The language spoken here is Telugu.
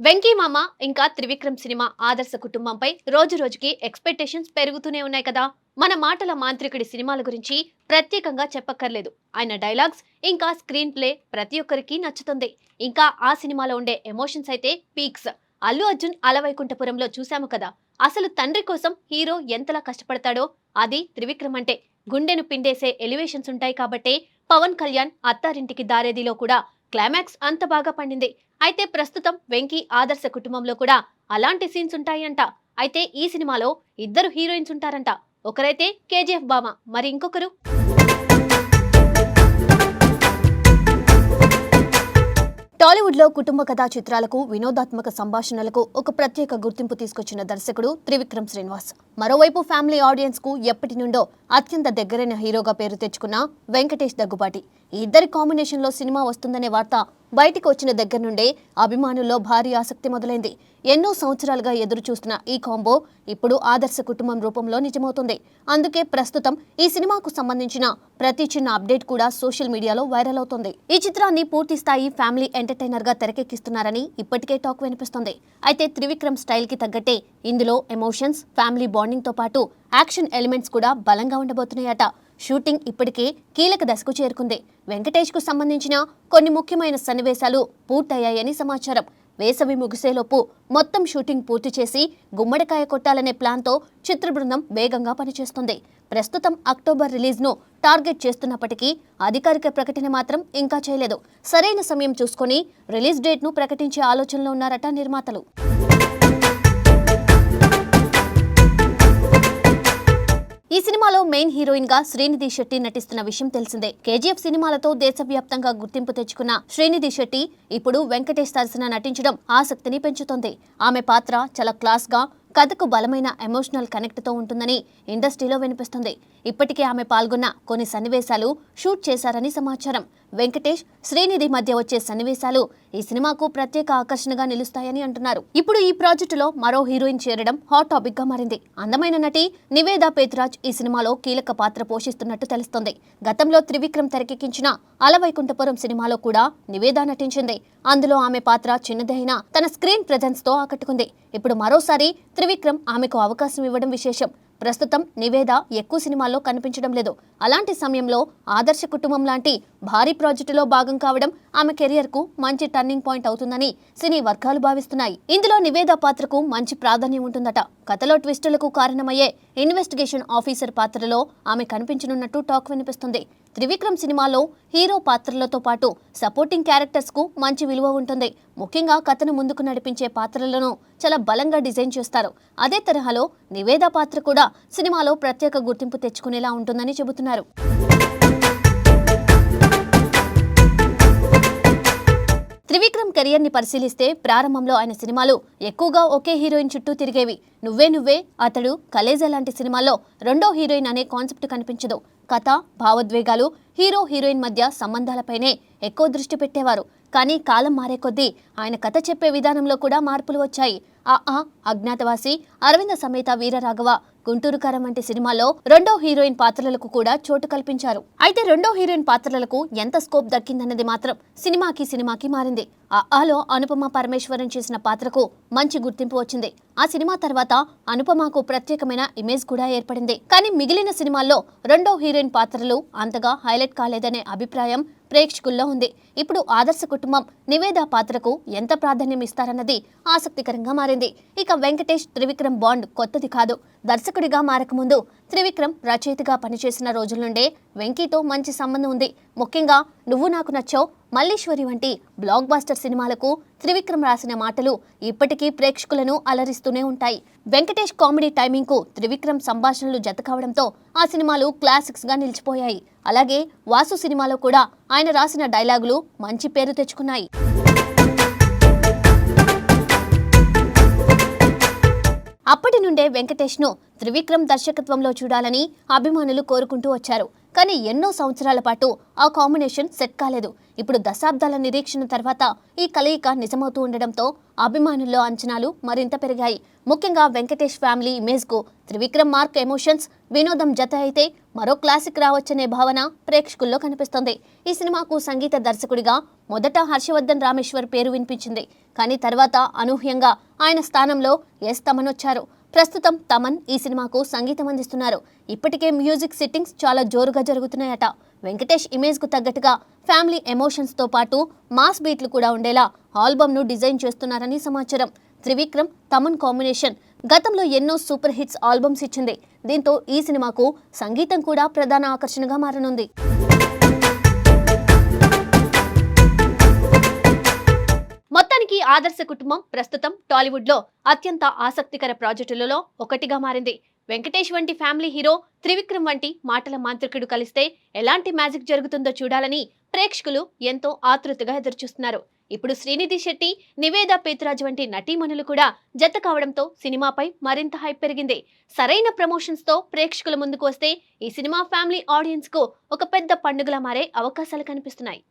వెంకీ మామ ఇంకా త్రివిక్రమ్ సినిమా ఆదర్శ కుటుంబంపై రోజు రోజుకి ఎక్స్పెక్టేషన్స్ పెరుగుతూనే ఉన్నాయి కదా. మన మాటల మాంత్రికుడి సినిమాల గురించి ప్రత్యేకంగా చెప్పక్కర్లేదు. ఆయన డైలాగ్స్ ఇంకా స్క్రీన్ ప్లే ప్రతి ఒక్కరికి నచ్చుతుంది. ఇంకా ఆ సినిమాలో ఉండే ఎమోషన్స్ అయితే పీక్స్. అల్లు అర్జున్ అలవైకుంఠపురంలో చూశాము కదా. అసలు తండ్రి కోసం హీరో ఎంతలా కష్టపడతాడో అది త్రివిక్రమ్ అంటే. గుండెను పిండేసే ఎలివేషన్స్ ఉంటాయి కాబట్టే పవన్ కళ్యాణ్ అత్తారింటికి దారేదిలో కూడా క్లైమాక్స్ అంత బాగా పండింది. అయితే ప్రస్తుతం వెంకీ ఆదర్శ కుటుంబంలో కూడా అలాంటి సీన్స్ ఉంటాయంట. అయితే ఈ సినిమాలో ఇద్దరు హీరోయిన్స్ ఉంటారంట. ఒకరైతే కేజీఎఫ్ బామ, మరి ఇంకొకరు టాలీవుడ్ లో కుటుంబ కథా చిత్రాలకు వినోదాత్మక సంభాషణలకు ఒక ప్రత్యేక గుర్తింపు తీసుకొచ్చిన దర్శకుడు త్రివిక్రమ్ శ్రీనివాస్. మరోవైపు ఫ్యామిలీ ఆడియన్స్ కు ఎప్పటి నుండో అత్యంత దగ్గరైన హీరోగా పేరు తెచ్చుకున్న వెంకటేష్ దగ్గుబాటి. ఈ ఇద్దరి కాంబినేషన్ లో సినిమా వస్తుందనే వార్త బయటికి వచ్చిన దగ్గర నుండే అభిమానుల్లో భారీ ఆసక్తి మొదలైంది. ఎన్నో సంవత్సరాలుగా ఎదురు చూస్తున్న ఈ కాంబో ఇప్పుడు ఆదర్శ కుటుంబం రూపంలో నిజమవుతుంది. అందుకే ప్రస్తుతం ఈ సినిమాకు సంబంధించిన ప్రతి చిన్న అప్డేట్ కూడా సోషల్ మీడియాలో వైరల్ అవుతుంది. ఈ చిత్రాన్ని పూర్తి స్థాయి ఫ్యామిలీ ఎంటర్టైనర్ గా తెరకెక్కిస్తున్నారని ఇప్పటికే టాక్ వినిపిస్తుంది. అయితే త్రివిక్రమ్ స్టైల్ కి తగ్గట్టే ఇందులో ఎమోషన్స్, ఫ్యామిలీ బాండింగ్ తో పాటు యాక్షన్ ఎలిమెంట్స్ కూడా బలంగా ఉండబోతున్నాయట. షూటింగ్ ఇప్పటికే కీలక దశకు చేరుకుంది. వెంకటేష్ కు సంబంధించిన కొన్ని ముఖ్యమైన సన్నివేశాలు పూర్తయ్యాయని సమాచారం. వేసవి ముగిసేలోపు మొత్తం షూటింగ్ పూర్తి చేసి గుమ్మడికాయ కొట్టాలనే ప్లాన్తో చిత్ర బృందం వేగంగా పనిచేస్తుంది. ప్రస్తుతం అక్టోబర్ రిలీజ్ను టార్గెట్ చేస్తున్నప్పటికీ అధికారిక ప్రకటన మాత్రం ఇంకా చేయలేదు. సరైన సమయం చూసుకొని రిలీజ్ డేట్ను ప్రకటించే ఆలోచనలో ఉన్నారట నిర్మాతలు. ఈ సినిమాలో మెయిన్ హీరోయిన్ గా శ్రీనిధి శెట్టి నటిస్తున్న విషయం తెలిసిందే. కేజీఎఫ్ సినిమాలతో దేశవ్యాప్తంగా గుర్తింపు తెచ్చుకున్న శ్రీనిధి శెట్టి ఇప్పుడు వెంకటేష్ సరసన నటించడం ఆసక్తిని పెంచుతోంది. ఆమె పాత్ర చాలా క్లాస్ గా, కథకు బలమైన ఎమోషనల్ కనెక్ట్ తో ఉంటుందని ఇండస్ట్రీలో వినిపిస్తుంది. ఇప్పటికే ఆమె పాల్గొన్న కొన్ని సన్నివేశాలు షూట్ చేశారని సమాచారం. వెంకటేష్, శ్రీనిధి మధ్య వచ్చే సన్నివేశాలు ఈ సినిమాకు ప్రత్యేక ఆకర్షణగా నిలుస్తాయని అంటున్నారు. ఇప్పుడు ఈ ప్రాజెక్టులో మరో హీరోయిన్ చేరడం హాట్ టాపిక్ గా మారింది. అందమైన నటి నివేదా పేతురాజ్ ఈ సినిమాలో కీలక పాత్ర పోషిస్తున్నట్టు తెలుస్తోంది. గతంలో త్రివిక్రమ్ తెరకెక్కించిన అలవైకుంఠపురం సినిమాలో కూడా నివేదా నటించింది. అందులో ఆమె పాత్ర చిన్నదైనా తన స్క్రీన్ ప్రెజెన్స్ తో ఆకట్టుకుంది. ఇప్పుడు మరోసారి త్రివిక్రమ్ ఆమెకు అవకాశం ఇవ్వడం విశేషం. ప్రస్తుతం నివేద ఎక్కువ సినిమాల్లో కనిపించడం లేదు. అలాంటి సమయంలో ఆదర్శ కుటుంబం లాంటి భారీ ప్రాజెక్టులో భాగం కావడం ఆమె కెరియర్ కు మంచి టర్నింగ్ పాయింట్ అవుతుందని సినీ వర్గాలు భావిస్తున్నాయి. ఇందులో నివేద పాత్రకు మంచి ప్రాధాన్యం ఉంటుందట. కథలో ట్విస్టులకు కారణమయ్యే ఇన్వెస్టిగేషన్ ఆఫీసర్ పాత్రలో ఆమె కనిపించనున్నట్టు టాక్ వినిపిస్తుంది. త్రివిక్రమ్ సినిమాలో హీరో పాత్రలతో పాటు సపోర్టింగ్ క్యారెక్టర్స్ కు మంచి విలువ ఉంటుంది. ముఖ్యంగా కథను ముందుకు నడిపించే పాత్రలను చాలా బలంగా డిజైన్ చేస్తారు. అదే తరహాలో నివేద పాత్ర కూడా సినిమాలో ప్రత్యేక గుర్తింపు తెచ్చుకునేలా ఉంటుందని చెబుతున్నారు. త్రివిక్రమ్ కెరియర్ ని పరిశీలిస్తే ప్రారంభంలో ఆయన సినిమాలు ఎక్కువగా ఒకే హీరోయిన్ చుట్టూ తిరిగేవి. నువ్వే నువ్వే, అతడు, కలేజా లాంటి సినిమాల్లో రెండో హీరోయిన్ అనే కాన్సెప్ట్ కనిపించదు. కథ, భావోద్వేగాలు, హీరో హీరోయిన్ మధ్య సంబంధాలపైనే ఎక్కువ దృష్టి పెట్టేవారు. కానీ కాలం మారే కొద్దీ ఆయన కథ చెప్పే విధానంలో కూడా మార్పులు వచ్చాయి. అజ్ఞాతవాసి, అరవింద సమేత వీరరాఘవ, గుంటూరు కారం వంటి సినిమాల్లో రెండో హీరోయిన్ పాత్రలకు కూడా చోటు కల్పించారు. అయితే రెండో హీరోయిన్ పాత్రలకు ఎంత స్కోప్ దక్కిందన్నది మాత్రం సినిమాకి మారింది. ఆలో అనుపమ పరమేశ్వరన్ చేసిన పాత్రకు మంచి గుర్తింపు వచ్చింది. ఆ సినిమా తర్వాత అనుపమకు ప్రత్యేకమైన ఇమేజ్ కూడా ఏర్పడింది. కానీ మిగిలిన సినిమాల్లో రెండో హీరోయిన్ పాత్రలు అంతగా హైలైట్ కాలేదనే అభిప్రాయం ప్రేక్షకుల్లో ఉంది. ఇప్పుడు ఆదర్శ కుటుంబం నివేద పాత్రకు ఎంత ప్రాధాన్యం ఇస్తారన్నది ఆసక్తికరంగా మారింది. ఇక వెంకటేష్ త్రివిక్రమ్ బాండ్ కొత్తది కాదు. దర్శకుడిగా మారకముందు త్రివిక్రమ్ రచయితగా పనిచేసిన రోజుల నుండే వెంకీతో మంచి సంబంధం ఉంది. ముఖ్యంగా నువ్వు నాకు నచ్చావు, మల్లీశ్వరి వంటి బ్లాక్ బాస్టర్ సినిమాలకు త్రివిక్రమ్ రాసిన మాటలు ఇప్పటికీ ప్రేక్షకులను అలరిస్తూనే ఉంటాయి. వెంకటేష్ కామెడీ టైమింగ్ కు త్రివిక్రమ్ సంభాషణలు జత కావడంతో ఆ సినిమాలు క్లాసిక్స్ గా నిలిచిపోయాయి. అలాగే వాసు సినిమాలో కూడా ఆయన రాసిన డైలాగులు మంచి పేరు తెచ్చుకున్నాయి. అప్పటి నుండే వెంకటేష్ ను త్రివిక్రమ్ దర్శకత్వంలో చూడాలని అభిమానులు కోరుకుంటూ వచ్చారు. కానీ ఎన్నో సంవత్సరాల పాటు ఆ కాంబినేషన్ సెట్ కాలేదు. ఇప్పుడు దశాబ్దాల నిరీక్షణ తర్వాత ఈ కలయిక నిజమవుతూ ఉండడంతో అభిమానుల్లో అంచనాలు మరింత పెరిగాయి. ముఖ్యంగా వెంకటేష్ ఫ్యామిలీ ఇమేజ్ కు త్రివిక్రమ్ మార్క్ ఎమోషన్స్, వినోదం జత అయితే మరో క్లాసిక్ రావచ్చనే భావన ప్రేక్షకుల్లో కనిపిస్తోంది. ఈ సినిమాకు సంగీత దర్శకుడిగా మొదట హర్షవర్ధన్ రామేశ్వర్ పేరు వినిపించింది. కానీ తర్వాత అనూహ్యంగా ఆయన స్థానంలో ఎస్ తమన్ వచ్చారు. ప్రస్తుతం తమన్ ఈ సినిమాకు సంగీతం అందిస్తున్నారు. ఇప్పటికే మ్యూజిక్ సిట్టింగ్స్ చాలా జోరుగా జరుగుతున్నాయట. వెంకటేష్ ఇమేజ్ కు తగ్గట్టుగా ఫ్యామిలీ ఎమోషన్స్ తో పాటు మాస్ బీట్లు కూడా ఉండేలా ఆల్బమ్ ను డిజైన్ చేస్తున్నారని సమాచారం. త్రివిక్రమ్ తమన్ కాంబినేషన్ గతంలో ఎన్నో సూపర్ హిట్స్ ఆల్బమ్స్ ఇచ్చింది. దీంతో ఈ సినిమాకు సంగీతం కూడా ప్రధాన ఆకర్షణగా మారనుంది. మొత్తానికి ఆదర్శ కుటుంబం ప్రస్తుతం టాలీవుడ్ లో అత్యంత ఆసక్తికర ప్రాజెక్టులలో ఒకటిగా మారింది. వెంకటేష్ వంటి ఫ్యామిలీ హీరో, త్రివిక్రమ్ వంటి మాటల మాంత్రికుడు కలిస్తే ఎలాంటి మ్యాజిక్ జరుగుతుందో చూడాలని ప్రేక్షకులు ఎంతో ఆతృతగా ఎదురుచూస్తున్నారు. ఇప్పుడు శ్రీనిధి శెట్టి, నివేదా పేతురాజ్ వంటి నటీమణులు కూడా జత కావడంతో సినిమాపై మరింత హైప్ పెరిగింది. సరైన ప్రమోషన్స్ తో ప్రేక్షకుల ముందుకు వస్తే ఈ సినిమా ఫ్యామిలీ ఆడియన్స్ కు ఒక పెద్ద పండుగలా మారే అవకాశాలు కనిపిస్తున్నాయి.